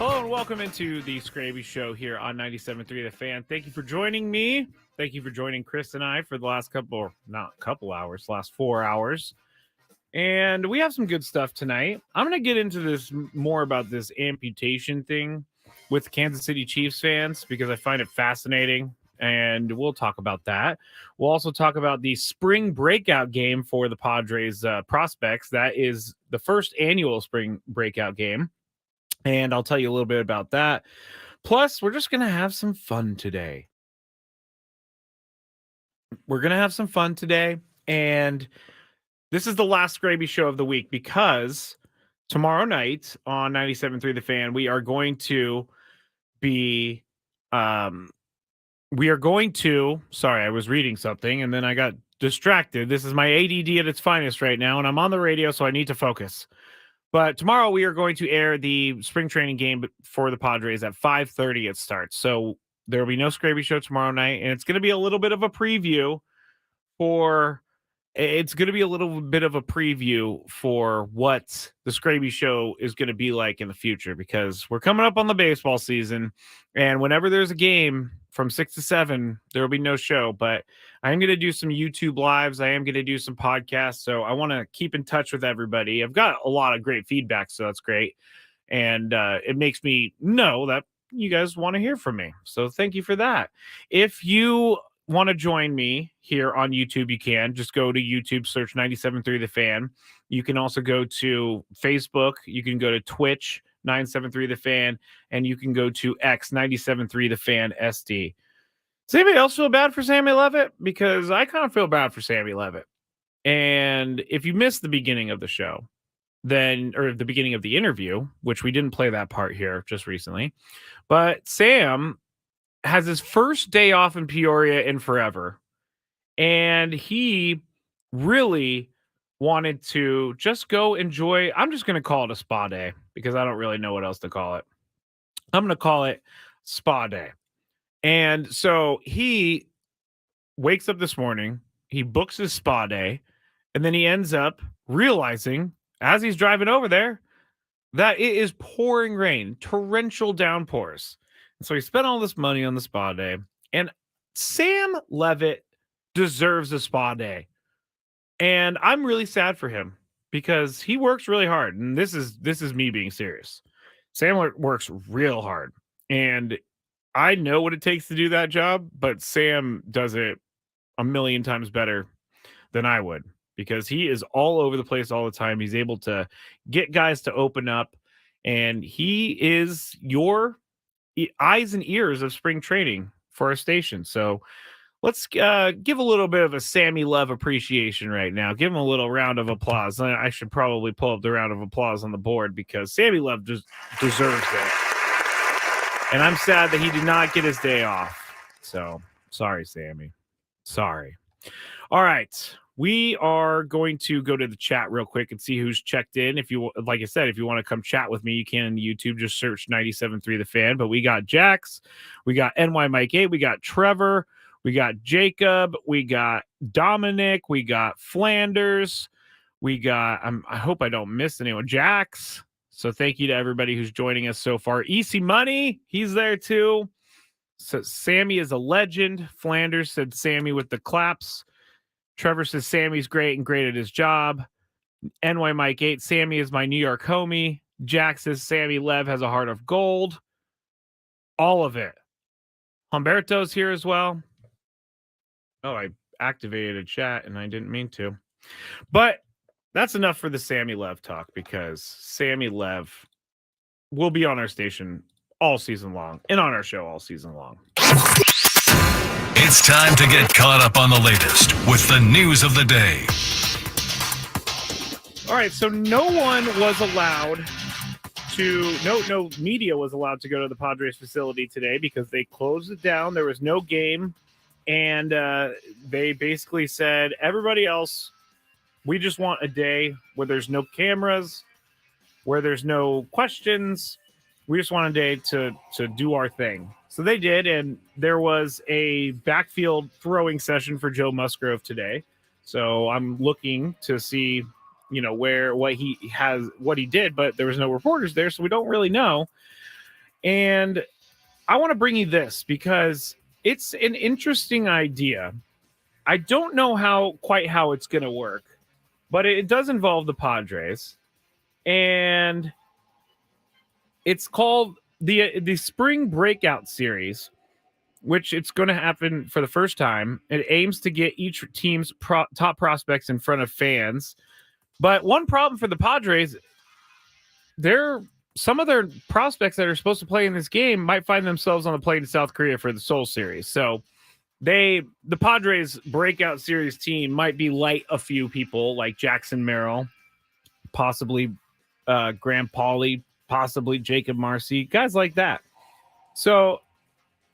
Hello and welcome into the Skraby Show here on 97.3 The Fan. Thank you for joining me. Thank you for joining Chris and I for the last last 4 hours. And we have some good stuff tonight. I'm going to get into this more about this amputation thing with Kansas City Chiefs fans because I find it fascinating. And we'll talk about that. We'll also talk about the spring breakout game for the Padres prospects. That is the first annual spring breakout game. And I'll tell you a little bit about that. Plus, we're just going to have some fun today. And this is the last Skraby Show of the week because tomorrow night on 97.3 The Fan, we are going to be... sorry, I was reading something and then I got distracted. This is my ADD at its finest right now, and I'm on the radio, so I need to focus. But tomorrow we are going to air the spring training game for the Padres at 5:30 it starts. So there will be no Skraby Show tomorrow night, and it's going to be a little bit of a preview for what the Skraby Show is going to be like in the future, because we're coming up on the baseball season, and whenever there's a game from 6 to 7, there will be no show. But I am going to do some YouTube lives. I am going to do some podcasts. So I want to keep in touch with everybody. I've got a lot of great feedback, so that's great. And it makes me know that you guys want to hear from me. So thank you for that. If you want to join me here on YouTube, you can just go to YouTube, search 97.3 The Fan. You can also go to Facebook. You can go to Twitch, 973 The Fan, and you can go to X, 97.3 The Fan SD. Does anybody else feel bad for Sammy Levitt? Because I kind of feel bad for Sammy Levitt. And if you missed the beginning of the show, or the beginning of the interview, which we didn't play that part here just recently, but Sam has his first day off in Peoria in forever. And he really wanted to just go enjoy. I'm just going to call it a spa day because I don't really know what else to call it. I'm going to call it spa day. And so he wakes up this morning, he books his spa day, and then he ends up realizing as he's driving over there that it is pouring rain, torrential downpours. And so he spent all this money on the spa day, and Sam Levitt deserves a spa day. And I'm really sad for him because he works really hard. And this is me being serious. Sam works real hard. And I know what it takes to do that job, but Sam does it a million times better than I would because he is all over the place all the time. He's able to get guys to open up, and he is your eyes and ears of spring training for our station. So let's give a little bit of a Sammy Love appreciation right now. Give him a little round of applause. I should probably pull up the round of applause on the board because Sammy Love just deserves it. And I'm sad that he did not get his day off. So sorry, Sammy. Sorry. All right. We are going to go to the chat real quick and see who's checked in. If you, like I said, if you want to come chat with me, you can on YouTube. Just search 97.3 The Fan. But we got Jax, we got NY Mike 8, we got Trevor, we got Jacob, we got Dominic, we got Flanders, we got, I hope I don't miss anyone, Jax. So thank you to everybody who's joining us so far. Easy Money, he's there too. So Sammy is a legend. Flanders said Sammy with the claps. Trevor says Sammy's great and great at his job. NY Mike 8, Sammy is my New York homie. Jack says Sammy Lev has a heart of gold. All of it. Humberto's here as well. Oh, I activated a chat and I didn't mean to. But that's enough for the Sammy Lev talk because Sammy Lev will be on our station all season long and on our show all season long. It's time to get caught up on the latest with the news of the day. All right, so no media was allowed to go to the Padres facility today because they closed it down. There was no game, and they basically said, everybody else, we just want a day where there's no cameras, where there's no questions. We just want a day to do our thing. So they did, and there was a backfield throwing session for Joe Musgrove today. So I'm looking to see, what he did, but there was no reporters there, so we don't really know. And I want to bring you this because it's an interesting idea. I don't know how it's going to work, but it does involve the Padres, and it's called the Spring Breakout Series, which it's going to happen for the first time. It aims to get each team's top prospects in front of fans. But one problem for the Padres, some of their prospects that are supposed to play in this game might find themselves on the plane to South Korea for the Seoul Series. So the Padres breakout series team might be light a few people like Jackson Merrill, possibly Graham Pauley, possibly Jacob Marcy, guys like that. So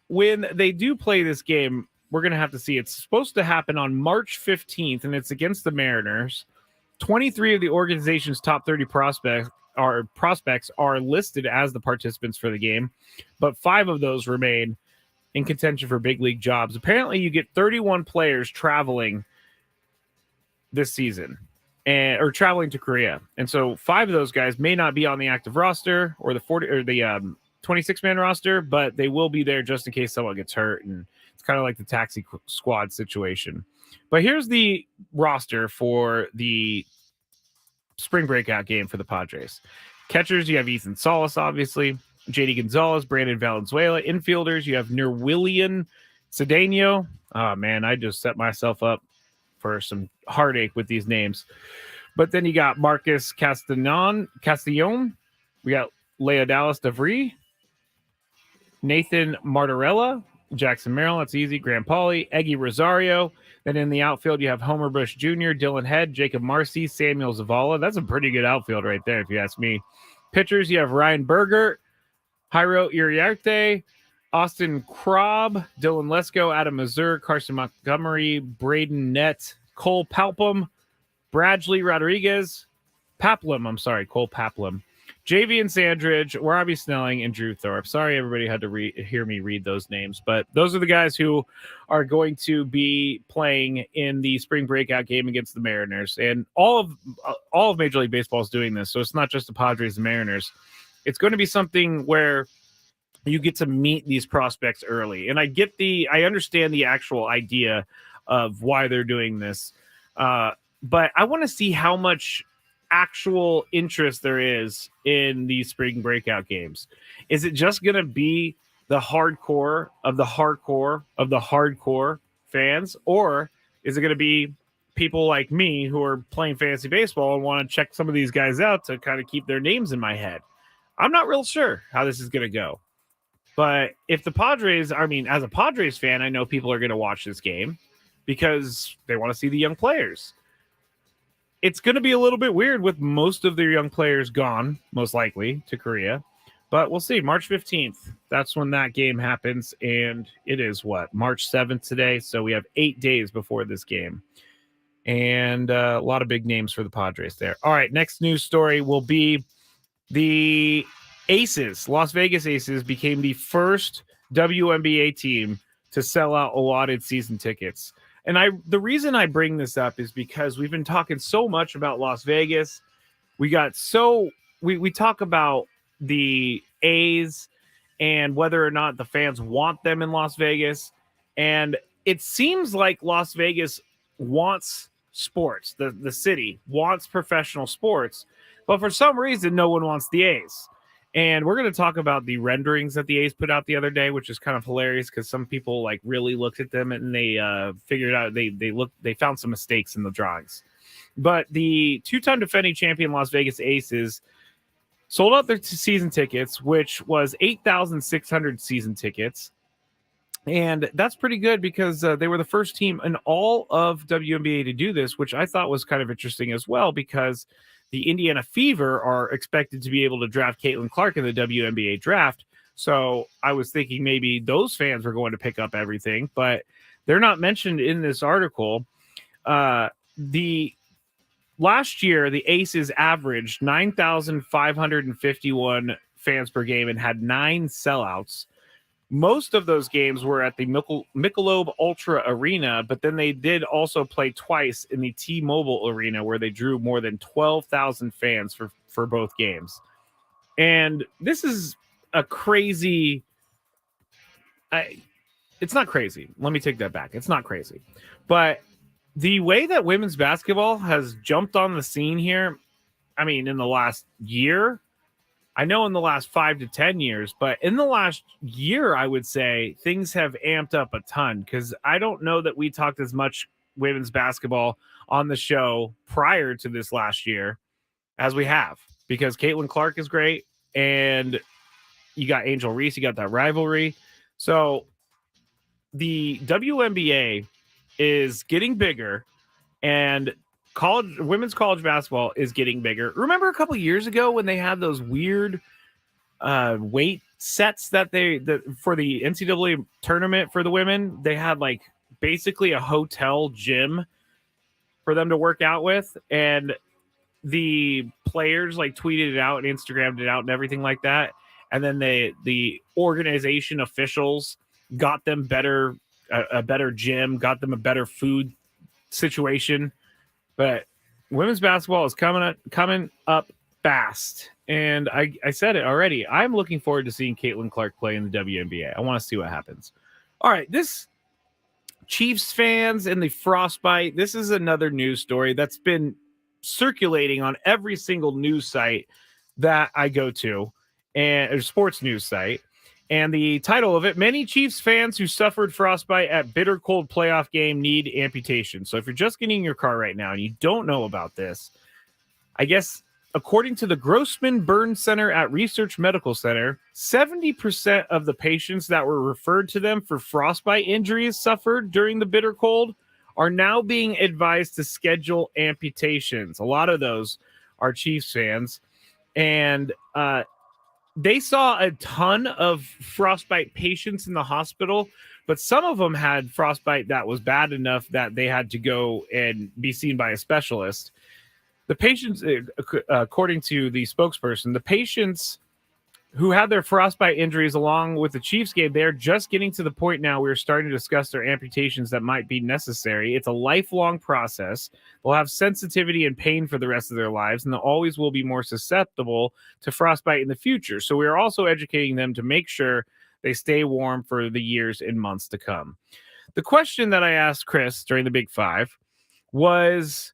when they do play this game, we're going to have to see. It's supposed to happen on March 15th, and it's against the Mariners. 23 of the organization's top 30 prospects are listed as the participants for the game, but 5 of those remain in contention for big league jobs. Apparently, you get 31 players traveling this season or traveling to Korea. And so 5 of those guys may not be on the active roster or the 26-man roster, but they will be there just in case someone gets hurt. And it's kind of like the taxi squad situation. But here's the roster for the spring breakout game for the Padres. Catchers, you have Ethan Salas, obviously. JD Gonzalez, Brandon Valenzuela. Infielders, you have Nerwillian Cedeno. Oh, man, I just set myself up for some heartache with these names. But then you got Marcus Castellon. We got Leodalis DeVry. Nathan Martorella. Jackson Merrill, that's easy. Graham Pauley. Eggy Rosario. Then in the outfield, you have Homer Bush Jr., Dylan Head, Jacob Marcy, Samuel Zavala. That's a pretty good outfield right there, if you ask me. Pitchers, you have Ryan Berger, Jairo Iriarte, Austin Krob, Dylan Lesko, Adam Mazur, Carson Montgomery, Braden Nett, Cole Paplum, Bradley Rodriguez, Cole Paplum, Javian Sandridge, Warabi Snelling, and Drew Thorpe. Sorry, everybody had to hear me read those names, but those are the guys who are going to be playing in the spring breakout game against the Mariners. And all of Major League Baseball is doing this, so it's not just the Padres and Mariners. It's going to be something where you get to meet these prospects early. And I understand the actual idea of why they're doing this, but I want to see how much actual interest there is in these spring breakout games. Is it just going to be the hardcore of the hardcore of the hardcore fans, or is it going to be people like me who are playing fantasy baseball and want to check some of these guys out to kind of keep their names in my head? I'm not real sure how this is going to go. But if the Padres, as a Padres fan, I know people are going to watch this game because they want to see the young players. It's going to be a little bit weird with most of their young players gone, most likely, to Korea. But we'll see. March 15th, that's when that game happens. And it is March 7th today. So we have 8 days before this game. And a lot of big names for the Padres there. All right, next news story will be the Aces. Las Vegas Aces became the first WNBA team to sell out allotted season tickets. And the reason I bring this up is because we've been talking so much about Las Vegas. We talk about the A's and whether or not the fans want them in Las Vegas. And it seems like Las Vegas wants sports. The city wants professional sports. But for some reason, no one wants the A's. And we're going to talk about the renderings that the A's put out the other day, which is kind of hilarious because some people really looked at them and they figured out they found some mistakes in the drawings. But the 2-time defending champion Las Vegas Aces sold out their season tickets, which was 8,600 season tickets. And that's pretty good because they were the first team in all of WNBA to do this, which I thought was kind of interesting as well because the Indiana Fever are expected to be able to draft Caitlin Clark in the WNBA draft. So I was thinking maybe those fans were going to pick up everything, but they're not mentioned in this article. The last year, the Aces averaged 9,551 fans per game and had 9 sellouts. Most of those games were at the Michelob Ultra Arena, but then they did also play twice in the T-Mobile Arena where they drew more than 12,000 fans for both games. And this is a crazy. It's not crazy. Let me take that back. It's not crazy, but the way that women's basketball has jumped on the scene here, I mean, in the last year, I know in the last 5 to 10 years, but in the last year, I would say things have amped up a ton because I don't know that we talked as much women's basketball on the show prior to this last year as we have because Caitlin Clark is great and you got Angel Reese, you got that rivalry. So the WNBA is getting bigger and women's college basketball is getting bigger. Remember a couple years ago when they had those weird weight sets that for the NCAA tournament for the women, they had like basically a hotel gym for them to work out with, and the players like tweeted it out and Instagrammed it out and everything like that. And then the organization officials got them a better gym, got them a better food situation. But women's basketball is coming up fast. And I said it already. I'm looking forward to seeing Caitlin Clark play in the WNBA. I want to see what happens. All right, this Chiefs fans and the frostbite. This is another news story that's been circulating on every single news site that I go to, and a sports news site. And the title of it, many Chiefs fans who suffered frostbite at bitter cold playoff game need amputation. So if you're just getting in your car right now and you don't know about this, I guess according to the Grossman Burn Center at Research Medical Center, 70% of the patients that were referred to them for frostbite injuries suffered during the bitter cold are now being advised to schedule amputations. A lot of those are Chiefs fans. And they saw a ton of frostbite patients in the hospital, but some of them had frostbite that was bad enough that they had to go and be seen by a specialist. The patients, according to the spokesperson, the patients who had their frostbite injuries along with the Chiefs game, they're just getting to the point now we're starting to discuss their amputations that might be necessary. It's a lifelong process. They'll have sensitivity and pain for the rest of their lives, and they always will be more susceptible to frostbite in the future. So we are also educating them to make sure they stay warm for the years and months to come. The question that I asked Chris during the Big Five was,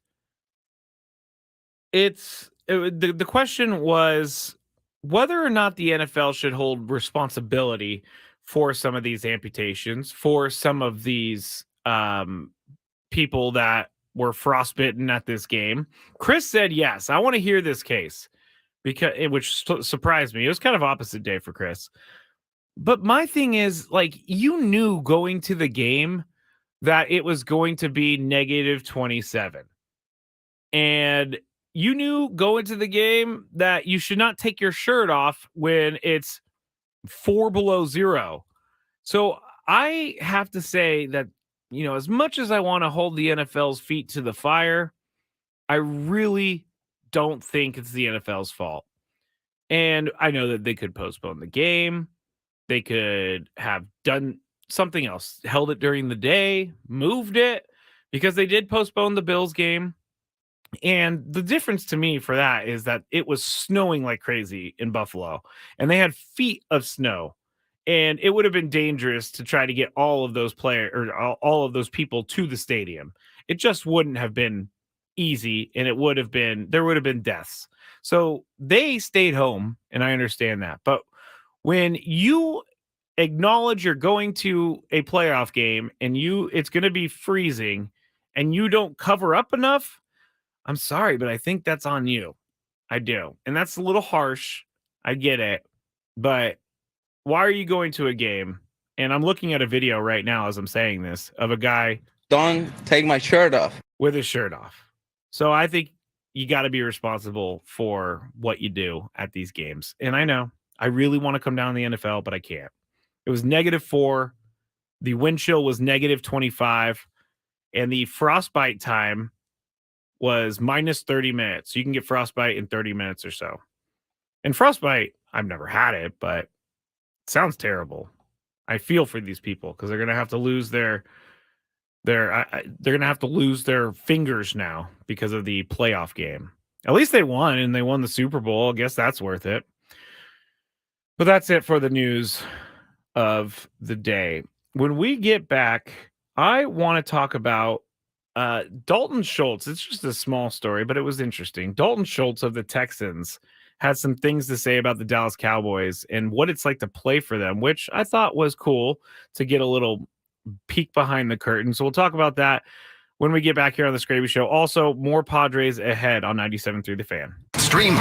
the question was whether or not the NFL should hold responsibility for some of these amputations, for some of these people that were frostbitten at this game. Chris said yes. I want to hear this case which surprised me. It was kind of opposite day for Chris. But my thing is, like, you knew going to the game that it was going to be -27. And you knew going to the game that you should not take your shirt off when it's 4 below zero. So I have to say that, as much as I want to hold the NFL's feet to the fire, I really don't think it's the NFL's fault. And I know that they could postpone the game. They could have done something else, held it during the day, moved it, because they did postpone the Bills game. And the difference to me for that is that it was snowing like crazy in Buffalo, and they had feet of snow, and it would have been dangerous to try to get all of those players or all of those people to the stadium. It just wouldn't have been easy, and there would have been deaths. So they stayed home, and I understand that. But when you acknowledge you're going to a playoff game and it's going to be freezing and you don't cover up enough, I'm sorry, but I think that's on you. I do. And that's a little harsh. I get it. But why are you going to a game? And I'm looking at a video right now as I'm saying this of a guy. Don't take my shirt off. With his shirt off. So I think you got to be responsible for what you do at these games. And I know I really want to come down to the NFL, but I can't. It was -4. The wind chill was -25. And the frostbite time was -30 minutes. You can get frostbite in 30 minutes or so. And frostbite, I've never had it, but it sounds terrible. I feel for these people because they're going to have to lose they're going to have to lose their fingers now because of the playoff game. At least they won, and they won the Super Bowl. I guess that's worth it. But that's it for the news of the day. When we get back, I want to talk about Dalton Schultz. It's just a small story, but it was interesting. Dalton Schultz of the Texans had some things to say about the Dallas Cowboys and what it's like to play for them, which I thought was cool to get a little peek behind the curtain. So we'll talk about that when we get back here on the Skraby Show. Also, more Padres ahead on 97.3 The Fan. Stream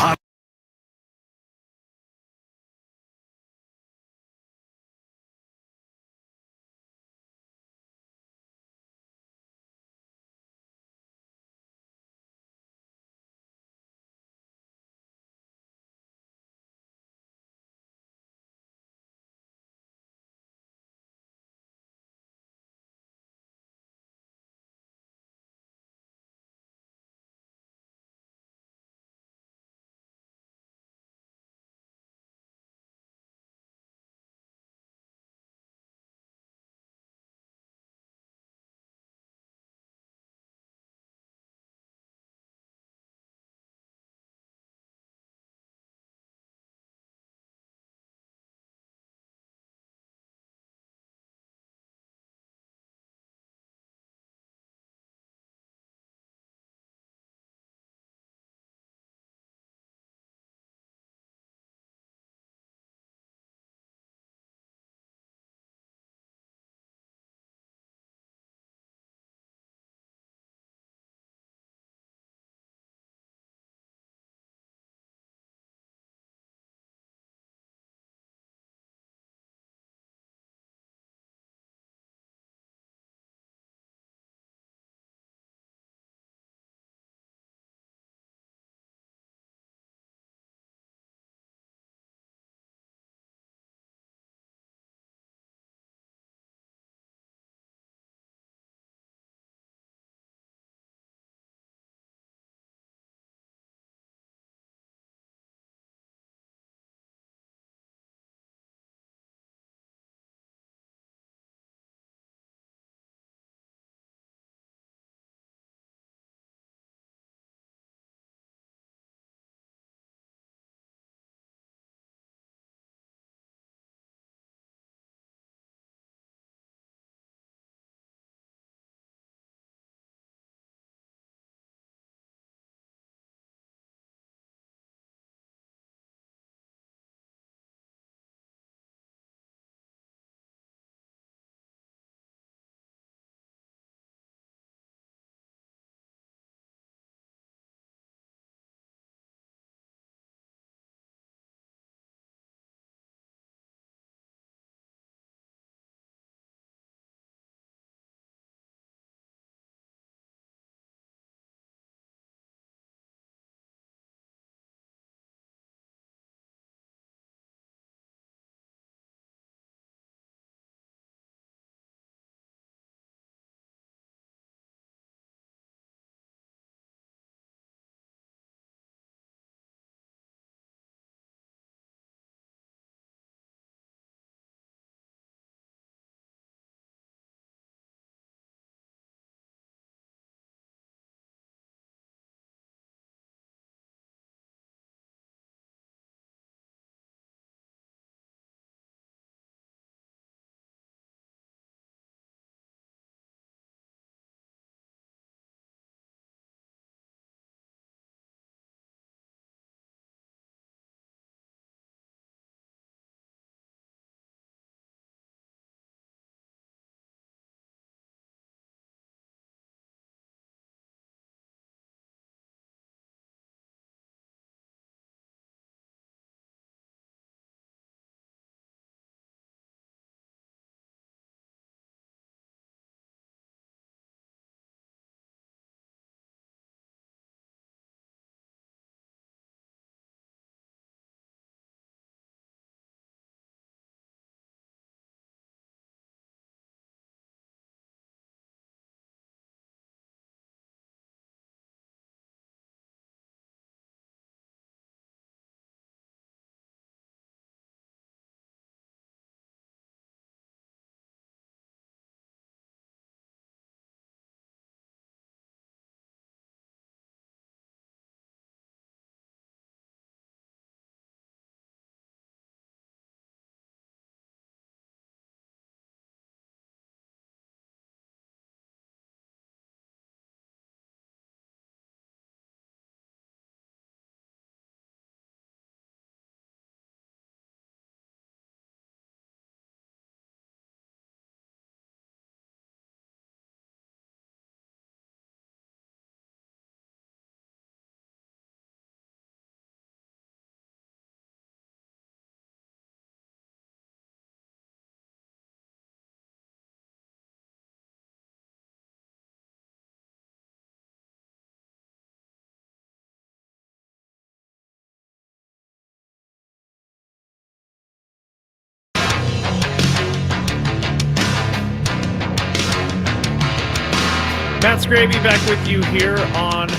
Skraby back with you here on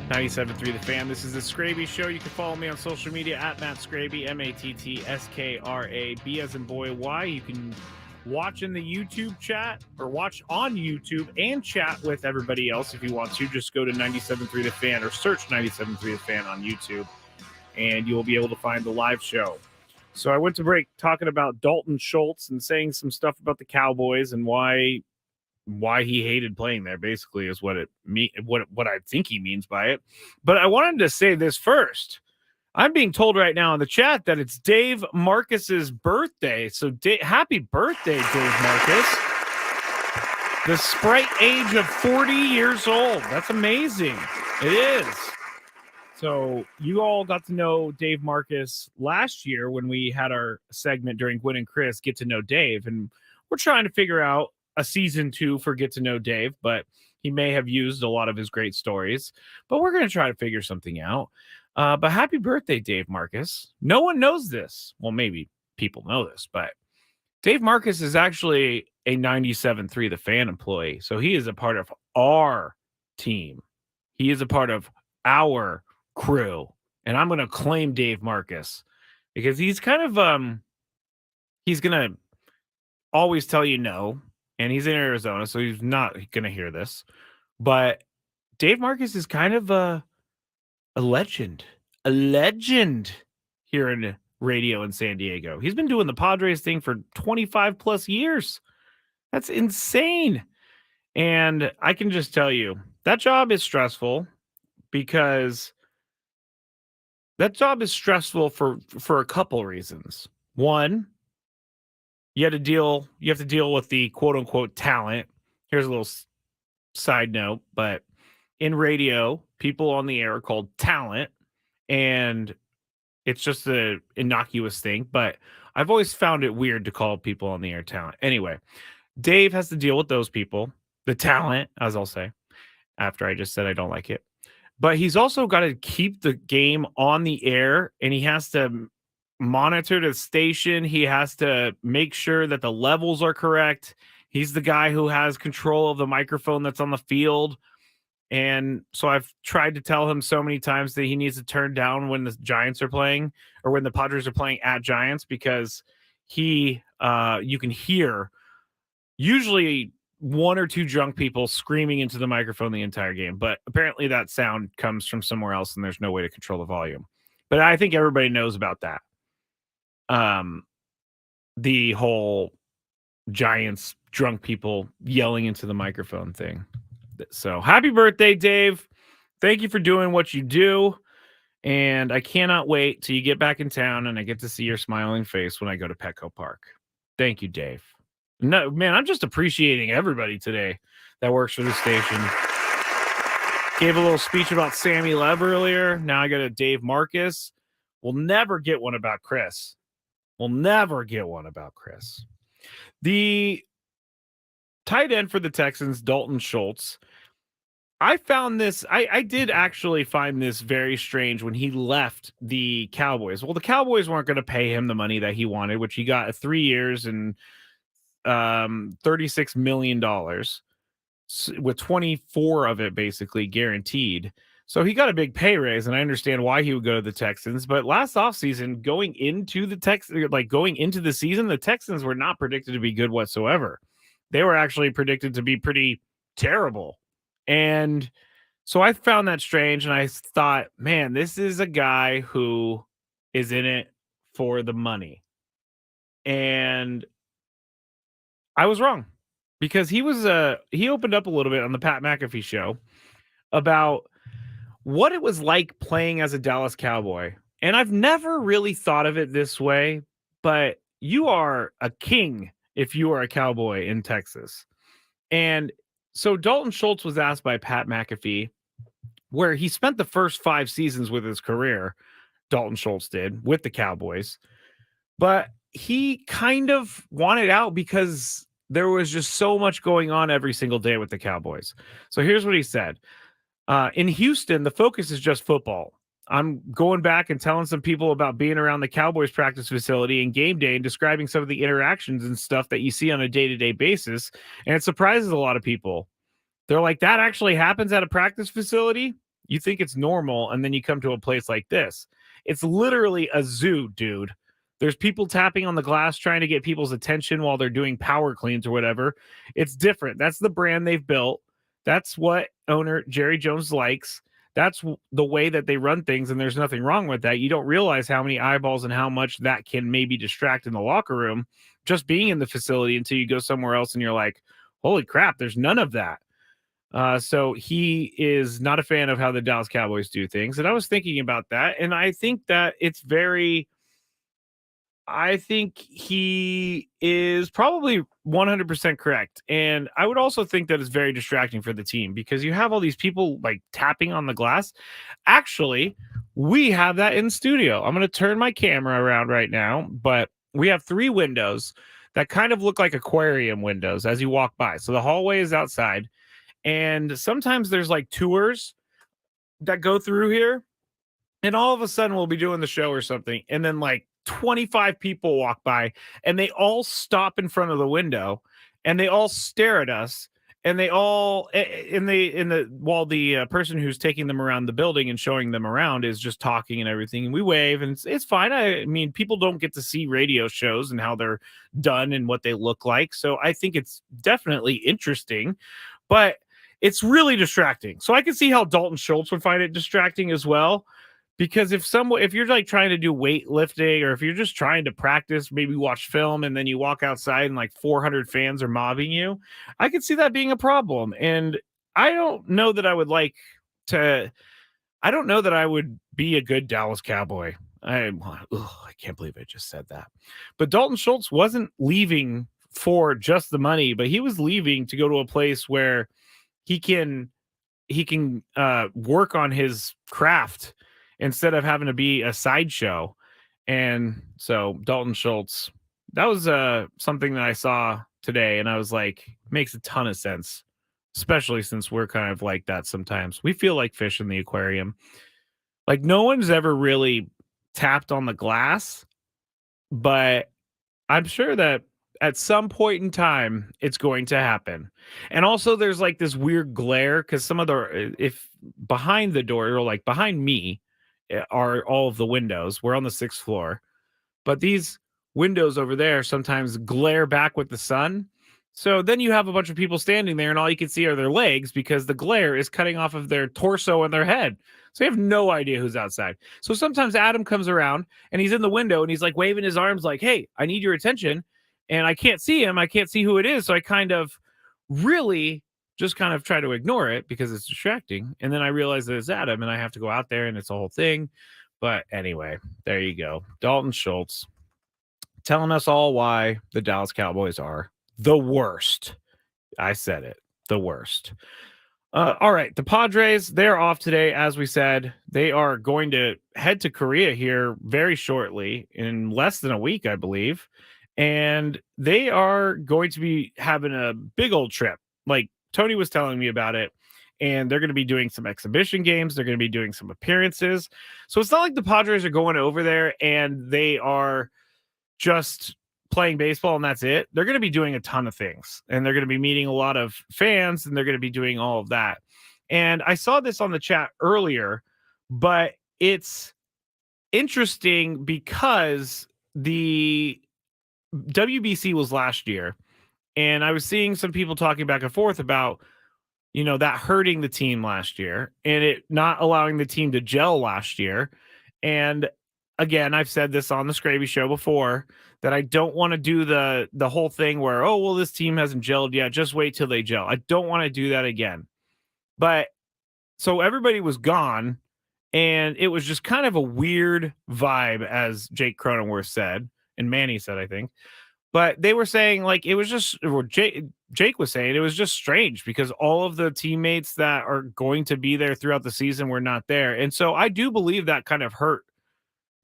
97.3 The Fan. This is the Skraby Show. You can follow me on social media at Matt Skraby, MattsKraby, as in boy, Y. You can watch in the YouTube chat or watch on YouTube and chat with everybody else if you want to. Just go to 97.3 The Fan or search 97.3 The Fan on YouTube, and you will be able to find the live show. So I went to break talking about Dalton Schultz and saying some stuff about the Cowboys and why he hated playing there, basically, is what I think he means by it. But I wanted to say this first. I'm being told right now in the chat that it's Dave Marcus's birthday. So happy birthday, Dave Marcus. The sprite age of 40 years old. That's amazing. It is. So you all got to know Dave Marcus last year when we had our segment during Gwen and Chris Get to Know Dave. And we're trying to figure out a season 2 for Get to Know Dave, but he may have used a lot of his great stories. But we're going to try to figure something out. But happy birthday, Dave Marcus. No one knows this. Well, maybe people know this, but Dave Marcus is actually a 97.3 The Fan employee. So he is a part of our team. He is a part of our crew. And I'm going to claim Dave Marcus because he's kind of, he's going to always tell you no. And he's in Arizona, so he's not going to hear this. But Dave Marcus is kind of a legend here in radio in San Diego. He's been doing the Padres thing for 25 plus years. That's insane. And I can just tell you, that job is stressful because that job is stressful for a couple reasons. One, you have to deal with the quote unquote talent. Here's a little side note, but in radio, people on the air are called talent, and it's just an innocuous thing, but I've always found it weird to call people on the air talent. Anyway, Dave has to deal with those people, the talent, as I'll say, after I just said I don't like it. But he's also got to keep the game on the air, and he has to monitor the station. He has to make sure that the levels are correct. He's the guy who has control of the microphone that's on the field. And so I've tried to tell him so many times that he needs to turn down when the Giants are playing or when the Padres are playing at Giants, because you can hear usually one or two drunk people screaming into the microphone the entire game. But apparently that sound comes from somewhere else and there's no way to control the volume. But I think everybody knows about that. The whole Giants drunk people yelling into the microphone thing. So happy birthday, Dave. Thank you for doing what you do. And I cannot wait till you get back in town and I get to see your smiling face when I go to Petco Park. Thank you, Dave. No, man, I'm just appreciating everybody today that works for the station. Gave a little speech about Sammy Lev earlier. Now I got a Dave Marcus. We'll never get one about Chris. The tight end for the Texans, Dalton Schultz. I found this, I did actually find this very strange when he left the Cowboys. Well, the Cowboys weren't going to pay him the money that he wanted, which he got 3 years and $36 million with 24 of it basically guaranteed. So he got a big pay raise, and I understand why he would go to the Texans. But last offseason, going into the season, the Texans were not predicted to be good whatsoever. They were actually predicted to be pretty terrible. And so I found that strange, and I thought, man, this is a guy who is in it for the money. And I was wrong, because he opened up a little bit on the Pat McAfee show about what it was like playing as a Dallas Cowboy. And I've never really thought of it this way, but you are a king if you are a Cowboy in Texas. And so Dalton Schultz was asked by Pat McAfee, where he spent the first 5 seasons with his career, Dalton Schultz did, with the Cowboys. But he kind of wanted out because there was just so much going on every single day with the Cowboys. So here's what he said. In Houston, the focus is just football. I'm going back and telling some people about being around the Cowboys practice facility and game day and describing some of the interactions and stuff that you see on a day-to-day basis. And it surprises a lot of people. They're like, that actually happens at a practice facility? You think it's normal, and then you come to a place like this. It's literally a zoo, dude. There's people tapping on the glass trying to get people's attention while they're doing power cleans or whatever. It's different. That's the brand they've built. That's what owner Jerry Jones likes. That's the way that they run things, and there's nothing wrong with that. You don't realize how many eyeballs and how much that can maybe distract in the locker room just being in the facility until you go somewhere else and you're like, holy crap, there's none of that. So he is not a fan of how the Dallas Cowboys do things. And I was thinking about that. And I think that I think he is probably 100% correct. And I would also think that it's very distracting for the team because you have all these people like tapping on the glass. Actually, we have that in studio. I'm going to turn my camera around right now, but we have 3 windows that kind of look like aquarium windows as you walk by. So the hallway is outside. And sometimes there's like tours that go through here. And all of a sudden we'll be doing the show or something. And then like 25 people walk by and they all stop in front of the window and they all stare at us. And they all while the person who's taking them around the building and showing them around is just talking and everything. And we wave and it's fine. I mean, people don't get to see radio shows and how they're done and what they look like. So I think it's definitely interesting, but it's really distracting. So I can see how Dalton Schultz would find it distracting as well. Because if you're like trying to do weightlifting or if you're just trying to practice, maybe watch film and then you walk outside and like 400 fans are mobbing you, I could see that being a problem. And I don't know that I would be a good Dallas Cowboy. I can't believe I just said that. But Dalton Schultz wasn't leaving for just the money, but he was leaving to go to a place where he can work on his craft instead of having to be a sideshow. And so Dalton Schultz, that was something that I saw today. And I was like, makes a ton of sense, especially since we're kind of like that sometimes. We feel like fish in the aquarium. Like no one's ever really tapped on the glass, but I'm sure that at some point in time, it's going to happen. And also there's like this weird glare because some of if behind the door or like behind me, are all of the windows. We're on the 6th floor, but these windows over there sometimes glare back with the sun. So then you have a bunch of people standing there and all you can see are their legs because the glare is cutting off of their torso and their head. So you have no idea who's outside. So sometimes Adam comes around and he's in the window and he's like waving his arms like, hey, I need your attention. And I can't see him. I can't see who it is. So I kind of really just kind of try to ignore it because it's distracting. And then I realize that it's Adam and I have to go out there and it's a whole thing. But anyway, there you go. Dalton Schultz telling us all why the Dallas Cowboys are the worst. I said it, the worst. All right. The Padres, they're off today. As we said, they are going to head to Korea here very shortly in less than a week, I believe. And they are going to be having a big old trip. Like, Tony was telling me about it, and they're going to be doing some exhibition games. They're going to be doing some appearances. So it's not like the Padres are going over there and they are just playing baseball and that's it. They're going to be doing a ton of things, and they're going to be meeting a lot of fans, and they're going to be doing all of that. And I saw this on the chat earlier, but it's interesting because the WBC was last year. And I was seeing some people talking back and forth about, that hurting the team last year and it not allowing the team to gel last year. And again, I've said this on the Skraby show before that I don't want to do the whole thing where, oh, well, this team hasn't gelled yet. Just wait till they gel. I don't want to do that again. But so everybody was gone and it was just kind of a weird vibe, as Jake Cronenworth said, and Manny said, I think. But they were saying like it was just, or Jake was saying it was just strange because all of the teammates that are going to be there throughout the season were not there. And so I do believe that kind of hurt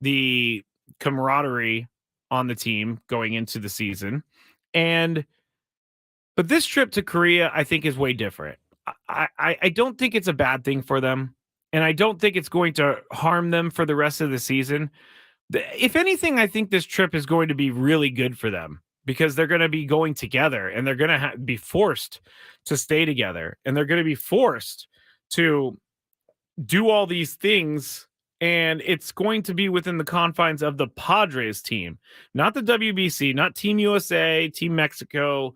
the camaraderie on the team going into the season. But this trip to Korea, I think, is way different. I don't think it's a bad thing for them. And I don't think it's going to harm them for the rest of the season. If anything, I think this trip is going to be really good for them because they're going to be going together and they're going to be forced to stay together and they're going to be forced to do all these things. And it's going to be within the confines of the Padres team, not the WBC, not Team USA, Team Mexico,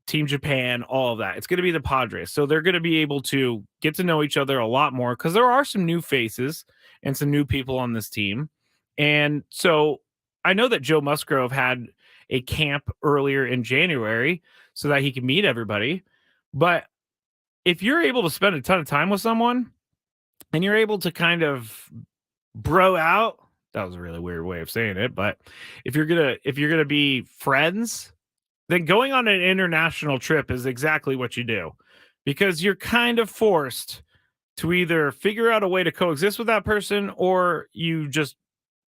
Team Japan, all of that. It's going to be the Padres. So they're going to be able to get to know each other a lot more because there are some new faces and some new people on this team. And so I know that Joe Musgrove had a camp earlier in January so that he could meet everybody. But if you're able to spend a ton of time with someone and you're able to kind of bro out, that was a really weird way of saying it, but if you're going to be friends, then going on an international trip is exactly what you do, because you're kind of forced to either figure out a way to coexist with that person or you just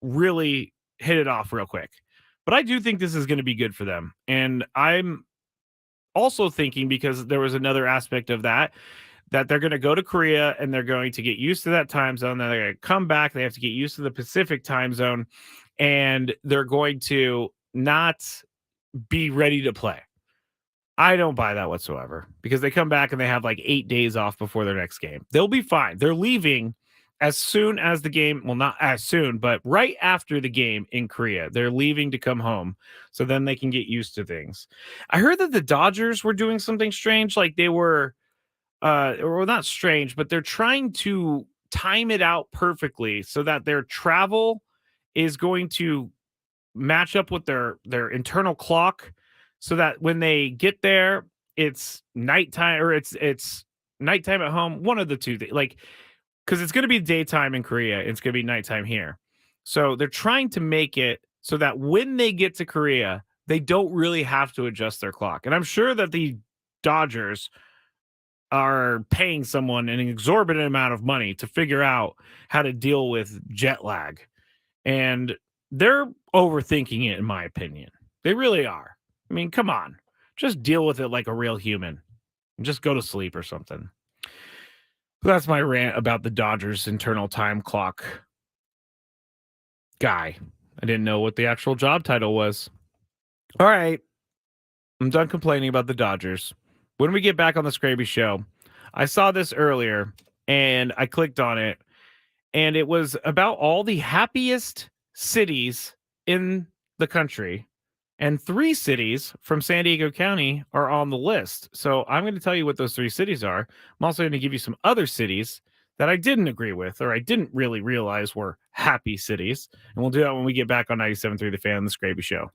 really hit it off real quick. But I do think this is going to be good for them. And I'm also thinking, because there was another aspect of that they're going to go to Korea and they're going to get used to that time zone. Then they're going to come back. They have to get used to the Pacific time zone, and they're going to not be ready to play. I don't buy that whatsoever, because they come back and they have like 8 days off before their next game. They'll be fine. They're leaving as soon as the game, well, not as soon, but right after the game in Korea. They're leaving to come home so then they can get used to things. I heard that the Dodgers were doing something strange, like they were or not strange, but they're trying to time it out perfectly so that their travel is going to match up with their internal clock, so that when they get there, it's nighttime, or it's nighttime at home. One of the two, like, because it's going to be daytime in Korea, it's going to be nighttime here. So they're trying to make it so that when they get to Korea, they don't really have to adjust their clock. And I'm sure that the Dodgers are paying someone an exorbitant amount of money to figure out how to deal with jet lag. And they're overthinking it, in my opinion. They really are. I mean, come on. Just deal with it like a real human and just go to sleep or something. That's my rant about the Dodgers internal time clock guy. I didn't know what the actual job title was. All right. I'm done complaining about the Dodgers. When we get back on the Skraby show, I saw this earlier and I clicked on it, and it was about all the happiest cities in the country. And 3 cities from San Diego County are on the list. So I'm going to tell you what those 3 cities are. I'm also going to give you some other cities that I didn't agree with, or I didn't really realize were happy cities. And we'll do that when we get back on 97.3 The Fan, The Skraby Show.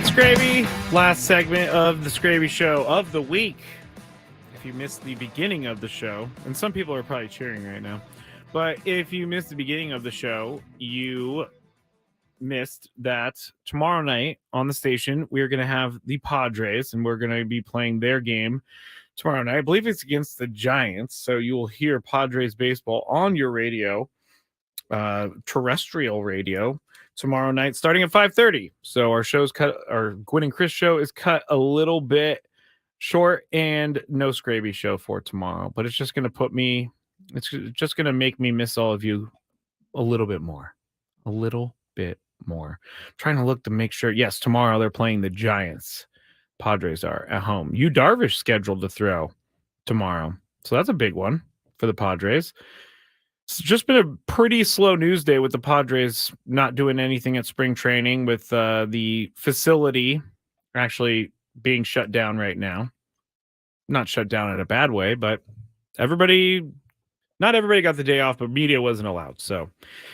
Matt Skraby, last segment of the Skraby Show of the week. If you missed the beginning of the show, and some people are probably cheering right now, but if you missed the beginning of the show, you missed that tomorrow night on the station, we're going to have the Padres, and we're going to be playing their game tomorrow night. I believe it's against the Giants, so you will hear Padres baseball on your radio, terrestrial radio, tomorrow night starting at 5:30. So our Gwen and Chris show is cut a little bit short, and no Skraby show for tomorrow, but it's just going to make me miss all of you a little bit more. I'm trying to look to make sure. Yes, tomorrow they're playing the Giants. Padres are at home. Yu Darvish scheduled to throw tomorrow, so that's a big one for the Padres. It's just been a pretty slow news day with the Padres not doing anything at spring training, with the facility actually being shut down right now. Not shut down in a bad way, but not everybody got the day off, but media wasn't allowed. So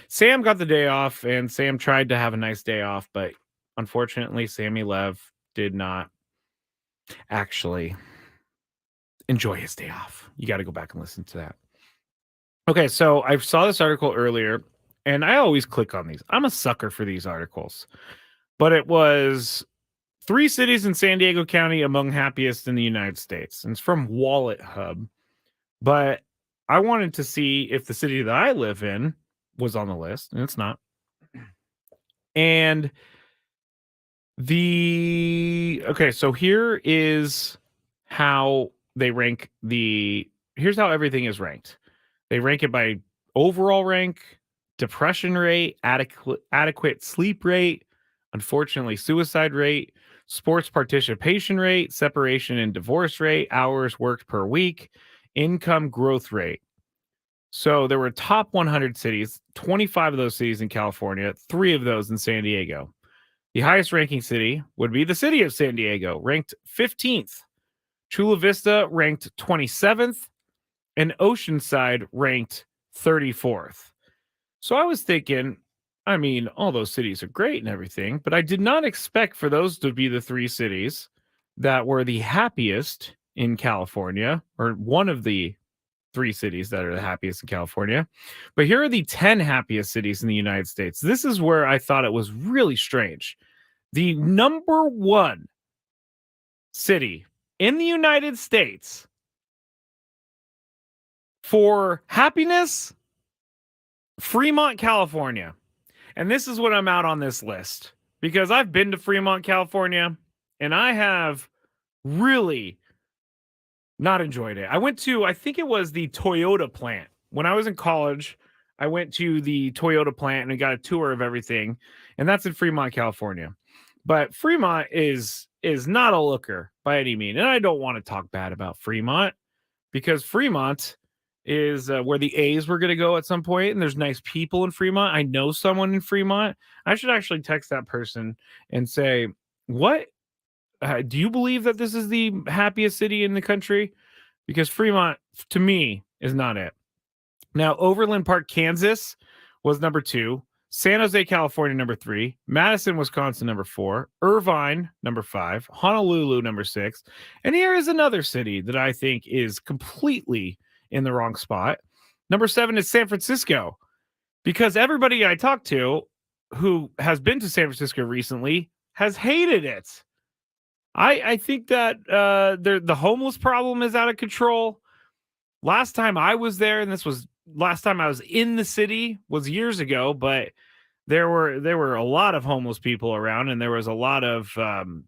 Sam got the day off, and Sam tried to have a nice day off, but unfortunately, Sammy Lev did not actually enjoy his day off. You got to go back and listen to that. Okay, so I saw this article earlier, and I always click on these. I'm a sucker for these articles. But it was 3 cities in San Diego County among happiest in the United States. And it's from Wallet Hub. But I wanted to see if the city that I live in was on the list, and it's not. And so here is how they rank here's how everything is ranked. They rank it by overall rank, depression rate, adequate sleep rate, unfortunately suicide rate, sports participation rate, separation and divorce rate, hours worked per week, income growth rate. So there were top 100 cities, 25 of those cities in California, 3 of those in San Diego. The highest ranking city would be the city of San Diego, ranked 15th. Chula Vista ranked 27th. And Oceanside ranked 34th. So I was thinking, I mean, all those cities are great and everything, but I did not expect for those to be the 3 cities that were the happiest in California, or one of the 3 cities that are the happiest in California. But here are the 10 happiest cities in the United States. This is where I thought it was really strange. The number 1 city in the United States for happiness, Fremont, California. And this is what I'm out on this list, because I've been to Fremont, California, and I have really not enjoyed it. I think it was the Toyota plant. When I was in college, I went to the Toyota plant and I got a tour of everything, and that's in Fremont, California. But Fremont is not a looker by any means. And I don't want to talk bad about Fremont, because Fremont is where the A's were going to go at some point, and there's nice people in Fremont. I know someone in Fremont. I should actually text that person and say, what do you believe that this is the happiest city in the country? Because Fremont, to me, is not it. Now, Overland Park, Kansas was number 2. San Jose, California, number 3. Madison, Wisconsin, number 4. Irvine, number 5. Honolulu, number 6. And here is another city that I think is completely in the wrong spot. Number 7 is San Francisco, because everybody I talked to who has been to San Francisco recently has hated it. I think that the homeless problem is out of control. Last time I was there, and this was last time I was in the city, was years ago, but there were a lot of homeless people around, and there was a lot of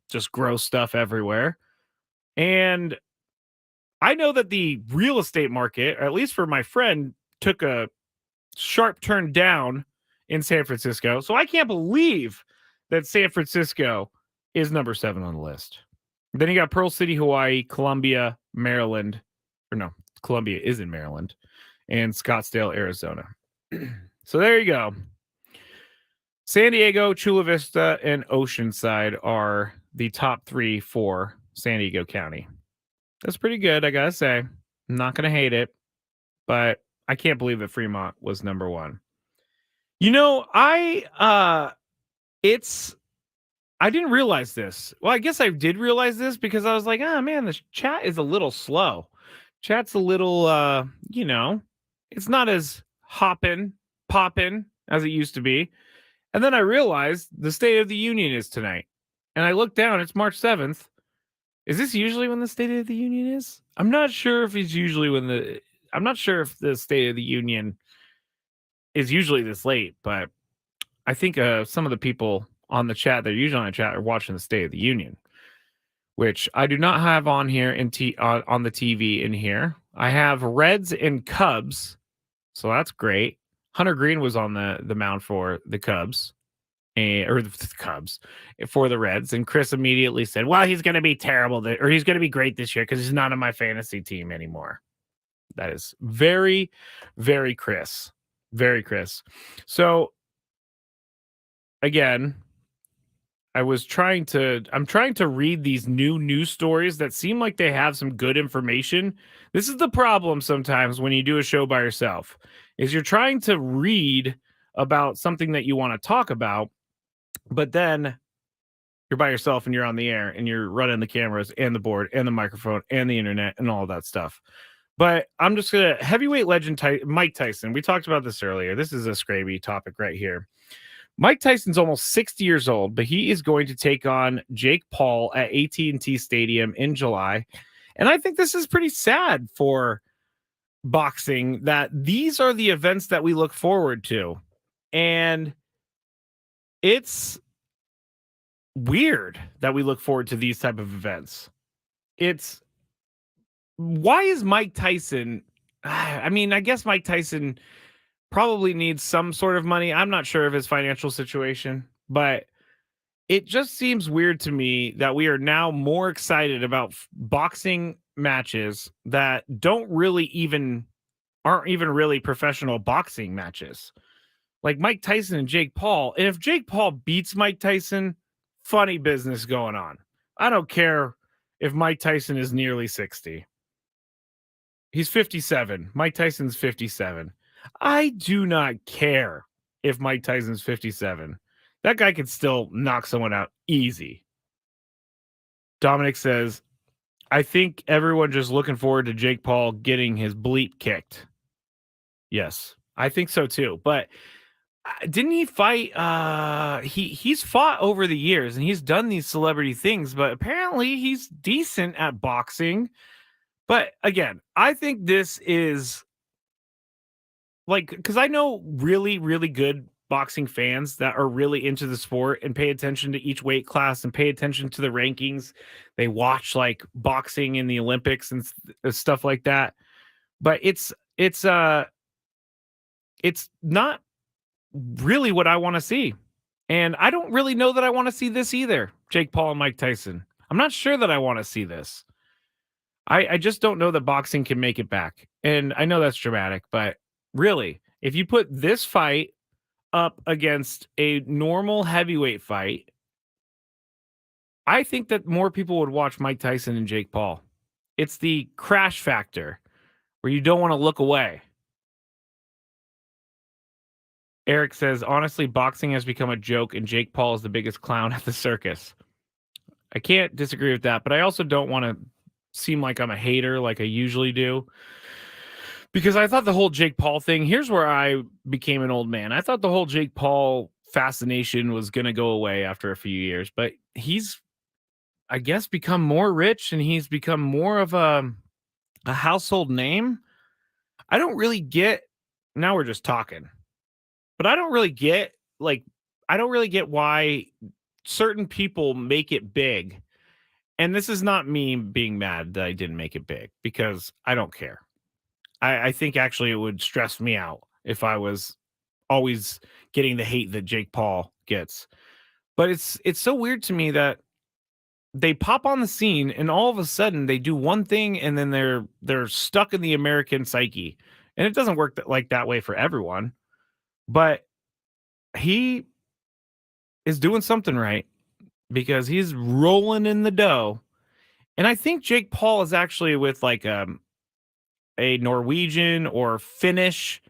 just gross stuff everywhere. And I know that the real estate market, at least for my friend, took a sharp turn down in San Francisco. So I can't believe that San Francisco is number 7 on the list. Then you got Pearl City, Hawaii, Columbia, Maryland. Or no, Columbia is in Maryland. And Scottsdale, Arizona. So there you go. San Diego, Chula Vista, and Oceanside are the top 3 for San Diego County. That's pretty good, I gotta say. I'm not gonna hate it, but I can't believe that Fremont was number 1. You know, it's I didn't realize this. Well, I guess I did realize this because I was like, oh man, the chat is a little slow. Chat's a little, it's not as poppin' as it used to be. And then I realized the State of the Union is tonight. And I looked down, it's March 7th. Is this usually when the State of the Union is? I'm not sure if I'm not sure if the State of the Union is usually this late, but I think some of the people on the chat, they're usually on the chat, are watching the State of the Union, which I do not have on here on the TV in here. I have Reds and Cubs, so that's great. Hunter Green was on the mound for the Cubs, or the Cubs for the Reds, and Chris immediately said, "Well, he's going to be terrible, or he's going to be great this year because he's not on my fantasy team anymore." That is very, very Chris, very Chris. So again, I'm trying to read these new news stories that seem like they have some good information. This is the problem sometimes when you do a show by yourself, is you're trying to read about something that you want to talk about, but then you're by yourself and you're on the air and you're running the cameras and the board and the microphone and the internet and all that stuff. But I'm just gonna heavyweight legend Mike Tyson. We talked about this earlier. This is a Skraby topic right here. Mike Tyson's almost 60 years old, but he is going to take on Jake Paul at AT&T Stadium in July. And I think this is pretty sad for boxing that these are the events that we look forward to. And it's weird that we look forward to these type of events. Why is Mike Tyson? I mean, I guess Mike Tyson probably needs some sort of money. I'm not sure of his financial situation, but it just seems weird to me that we are now more excited about boxing matches that aren't even really professional boxing matches. Like Mike Tyson and Jake Paul. And if Jake Paul beats Mike Tyson, funny business going on. I don't care if Mike Tyson is nearly 60. He's 57. Mike Tyson's 57. I do not care if Mike Tyson's 57. That guy could still knock someone out easy. Dominic says, I think everyone just looking forward to Jake Paul getting his bleep kicked. Yes, I think so too. But didn't he fight? He's fought over the years and he's done these celebrity things, but apparently he's decent at boxing. But again, I think this is because I know really, really good boxing fans that are really into the sport and pay attention to each weight class and pay attention to the rankings. They watch like boxing in the Olympics and stuff like that. But it's not really what I want to see. And I don't really know that I want to see this either. Jake Paul and Mike Tyson. I'm not sure that I want to see this. I just don't know that boxing can make it back. And I know that's dramatic, but really, if you put this fight up against a normal heavyweight fight, I think that more people would watch Mike Tyson and Jake Paul. It's the crash factor where you don't want to look away. Eric says, honestly, boxing has become a joke and Jake Paul is the biggest clown at the circus. I can't disagree with that, but I also don't want to seem like I'm a hater like I usually do. Because I thought the whole Jake Paul thing, here's where I became an old man. I thought the whole Jake Paul fascination was going to go away after a few years, but he's, I guess, become more rich and he's become more of a household name. I don't really get, now we're just talking, but I don't really get why certain people make it big. And this is not me being mad that I didn't make it big because I don't care. I think actually it would stress me out if I was always getting the hate that Jake Paul gets. But it's so weird to me that they pop on the scene and all of a sudden they do one thing and then they're stuck in the American psyche. And it doesn't work like that way for everyone. But he is doing something right because he's rolling in the dough. And I think Jake Paul is actually with like a Norwegian or Finnish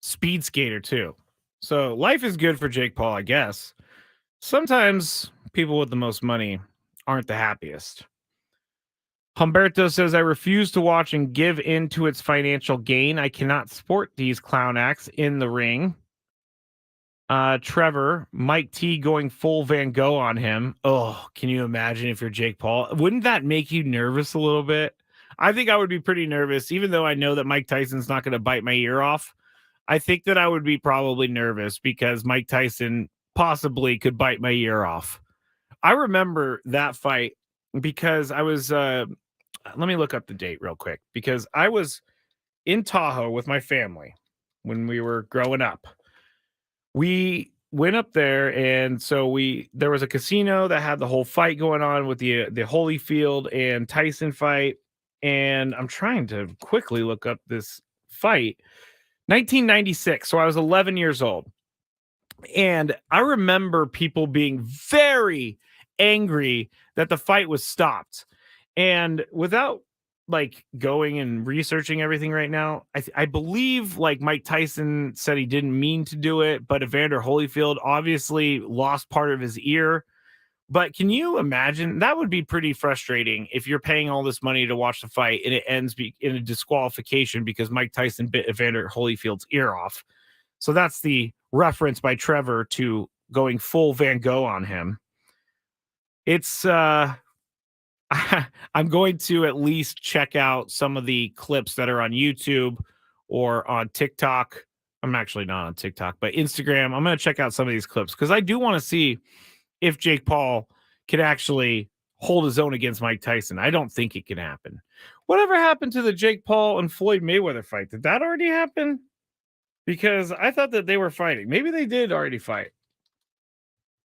speed skater too. So life is good for Jake Paul, I guess. Sometimes people with the most money aren't the happiest. Humberto says, I refuse to watch and give in to its financial gain. I cannot support these clown acts in the ring. Trevor, Mike T going full Van Gogh on him. Oh, can you imagine if you're Jake Paul? Wouldn't that make you nervous a little bit? I think I would be pretty nervous, even though I know that Mike Tyson's not going to bite my ear off. I think that I would be probably nervous because Mike Tyson possibly could bite my ear off. I remember that fight because I was, let me look up the date real quick because I was in Tahoe with my family when we were growing up. We went up there, and so there was a casino that had the whole fight going on with the Holyfield and Tyson fight. And I'm trying to quickly look up this fight. 1996. So I was 11 years old. And I remember people being very angry that the fight was stopped. And without like going and researching everything right now, I believe like Mike Tyson said he didn't mean to do it, but Evander Holyfield obviously lost part of his ear. But can you imagine? That would be pretty frustrating if you're paying all this money to watch the fight and it ends in a disqualification because Mike Tyson bit Evander Holyfield's ear off. So that's the reference by Trevor to going full Van Gogh on him. It's I'm going to at least check out some of the clips that are on YouTube or on TikTok. I'm actually not on TikTok, but Instagram. I'm going to check out some of these clips because I do want to see if Jake Paul can actually hold his own against Mike Tyson. I don't think it can happen. Whatever happened to the Jake Paul and Floyd Mayweather fight? Did that already happen? Because I thought that they were fighting. Maybe they did already fight.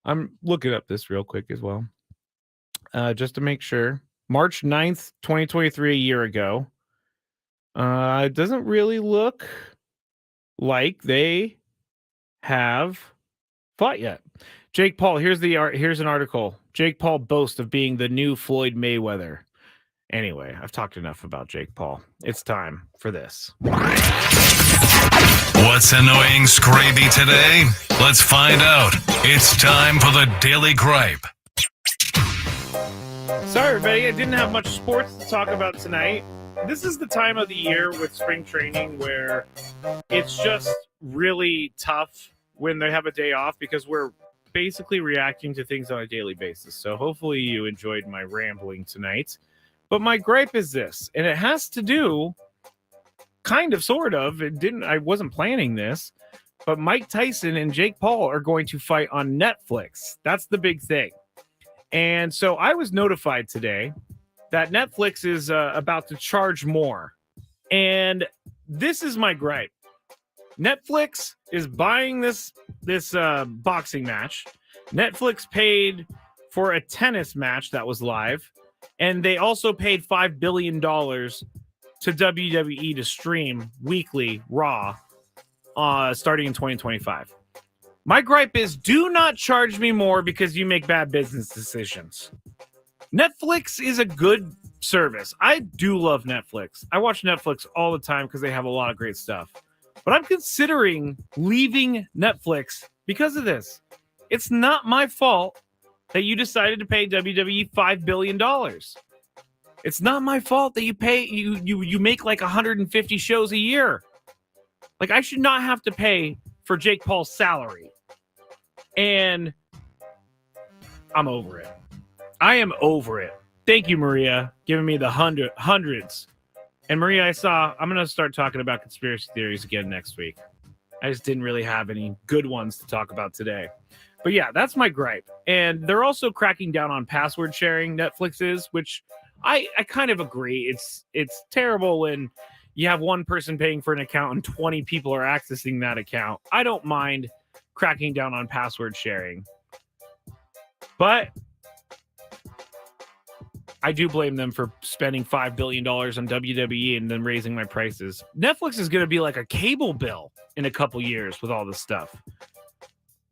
I'm looking up this real quick as well. Just to make sure. March 9th, 2023, a year ago. It doesn't really look like they have fought yet. Jake Paul, here's an article. Jake Paul boasts of being the new Floyd Mayweather. Anyway, I've talked enough about Jake Paul. It's time for this. What's annoying Skraby today? Let's find out. It's time for the Daily Gripe. Sorry, everybody. I didn't have much sports to talk about tonight. This is the time of the year with spring training where it's just really tough when they have a day off because we're basically reacting to things on a daily basis. So hopefully you enjoyed my rambling tonight. But my gripe is this, and it has to do kind of, sort of. I wasn't planning this, but Mike Tyson and Jake Paul are going to fight on Netflix. That's the big thing. And so I was notified today that Netflix is about to charge more. And this is my gripe. Netflix is buying this boxing match. Netflix paid for a tennis match that was live. And they also paid $5 billion to WWE to stream weekly Raw starting in 2025. My gripe is do not charge me more because you make bad business decisions. Netflix is a good service. I do love Netflix. I watch Netflix all the time because they have a lot of great stuff. But I'm considering leaving Netflix because of this. It's not my fault that you decided to pay WWE $5 billion. It's not my fault that you make like 150 shows a year. Like, I should not have to pay for Jake Paul's salary. And I'm over it. I am over it. Thank you, Maria, giving me the hundreds. And Maria, I'm going to start talking about conspiracy theories again next week. I just didn't really have any good ones to talk about today. But yeah, that's my gripe. And they're also cracking down on password sharing, Netflix is, which I kind of agree. It's terrible when you have one person paying for an account and 20 people are accessing that account. I don't mind cracking down on password sharing. But I do blame them for spending $5 billion on WWE and then raising my prices. Netflix is going to be like a cable bill in a couple years with all this stuff.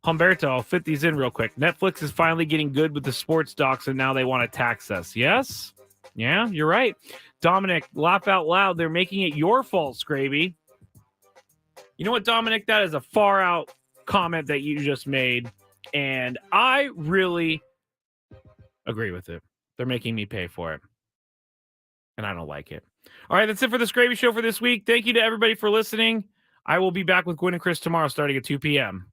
Humberto, I'll fit these in real quick. Netflix is finally getting good with the sports docs and now they want to tax us. Yes? Yeah, you're right. Dominic, laugh out loud. They're making it your fault, Skraby. You know what, Dominic? That is a far out comment that you just made. And I really agree with it. They're making me pay for it. And I don't like it. All right, that's it for the Skraby Show for this week. Thank you to everybody for listening. I will be back with Gwen and Chris tomorrow starting at 2 p.m.